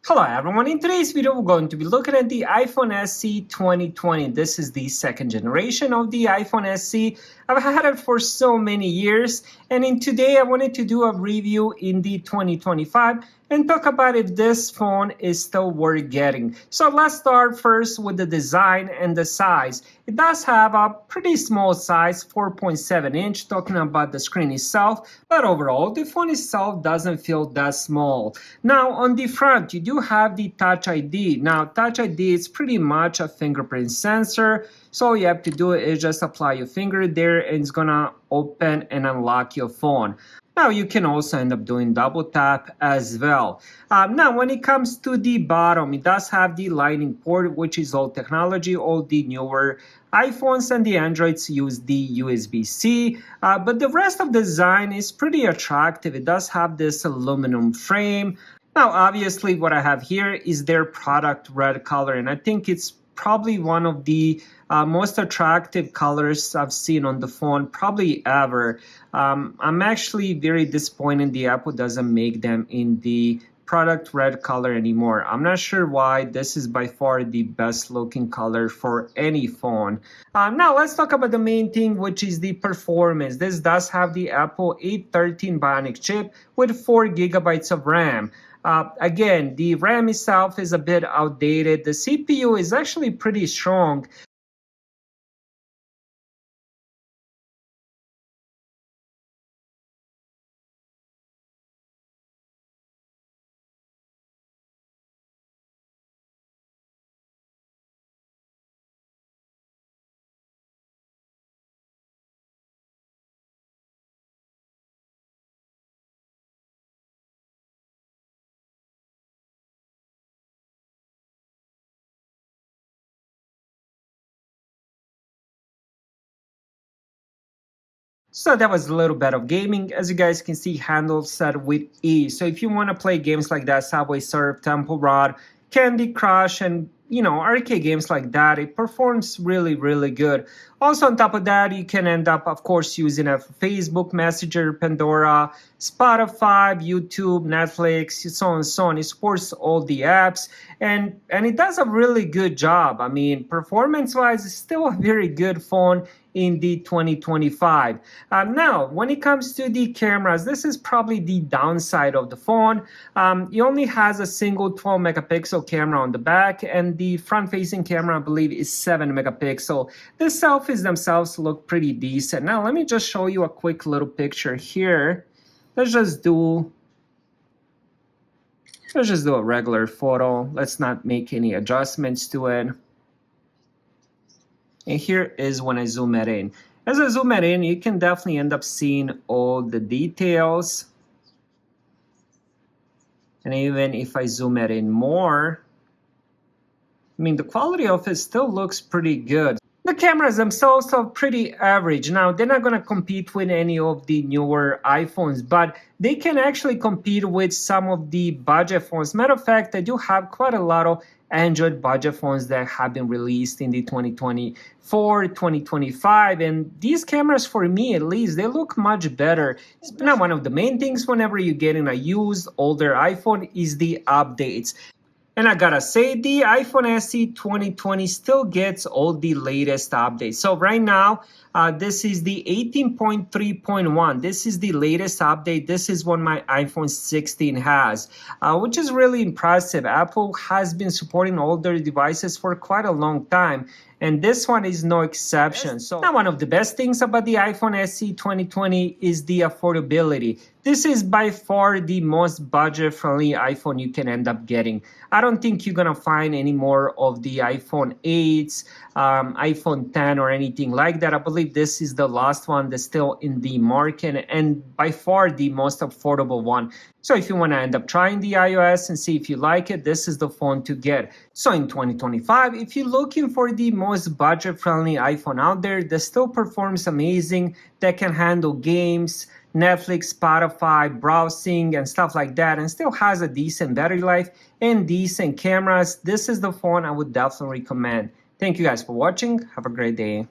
Hello everyone, in today's video we're going to be looking at the iPhone SE 2020. This is the second generation of the iPhone SE. I've had it for so many years, and in today I wanted to do a review in the 2025 and talk about if this phone is still worth getting. So let's start first with the design and the size. It does have a pretty small size, 4.7 inch, talking about the screen itself, but overall the phone itself doesn't feel that small. Now on the front you do have the Touch ID. Now Touch ID is pretty much a fingerprint sensor, so all you have to do is just apply your finger there and it's gonna open and unlock your phone. Now you can also end up doing double tap as well. Now when it comes to the bottom, it does have the lightning port, which is old technology. All the newer iPhones and the Androids use the USB-C, but the rest of the design is pretty attractive. It does have this aluminum frame. Now obviously what I have here is their product red color, and I think it's probably one of the most attractive colors I've seen on the phone probably ever. I'm actually very disappointed the Apple doesn't make them in the product red color anymore. I'm not sure why. This is by far the best looking color for any phone. Now let's talk about the main thing, which is the performance. This does have the Apple A13 Bionic chip with 4 gigabytes of RAM. Again, the RAM itself is a bit outdated. The CPU is actually pretty strong. So that was a little bit of gaming. As you guys can see, handle set with E. So if you want to play games like that, Subway Surf, Temple Run, Candy Crush, and arcade games like that, it performs really good. Also on top of that, you can end up, of course, using a Facebook Messenger, Pandora, Spotify, YouTube, Netflix, so on and so on. It supports all the apps, and it does a really good job. I mean, performance-wise, it's still a very good phone in the 2025. Now, when it comes to the cameras, this is probably the downside of the phone. It only has a single 12 megapixel camera on the back, and the front-facing camera, I believe, is 7 megapixel. The selfies themselves look pretty decent. Now, let me just show you a quick little picture here. Let's just do a regular photo. Let's not make any adjustments to it. And here is when I zoom it in. As I zoom it in, you can definitely end up seeing all the details. And even if I zoom it in more, I mean, the quality of it still looks pretty good. The cameras themselves are pretty average. Now, they're not going to compete with any of the newer iPhones, but they can actually compete with some of the budget phones. Matter of fact, I do have quite a lot of Android budget phones that have been released in the 2024, 2025, and these cameras, for me at least, they look much better. Now, one of the main things whenever you get in a used, older iPhone is the updates. And I gotta say, the iPhone SE 2020 still gets all the latest updates. So right now, this is the 18.3.1. This is the latest update. This is what my iPhone 16 has, which is really impressive. Apple has been supporting older devices for quite a long time, and this one is no exception. So now, one of the best things about the iPhone SE 2020 is the affordability. This is by far the most budget-friendly iPhone you can end up getting. I don't think you're gonna find any more of the iPhone 8s, iPhone 10 or anything like that. I believe this is the last one that's still in the market and by far the most affordable one. So if you want to end up trying the iOS and see if you like it, this is the phone to get. So in 2025, if you're looking for the most budget-friendly iPhone out there that still performs amazing, that can handle games, Netflix, Spotify, browsing, and stuff like that, and still has a decent battery life and decent cameras, this is the phone I would definitely recommend. Thank you guys for watching. Have a great day.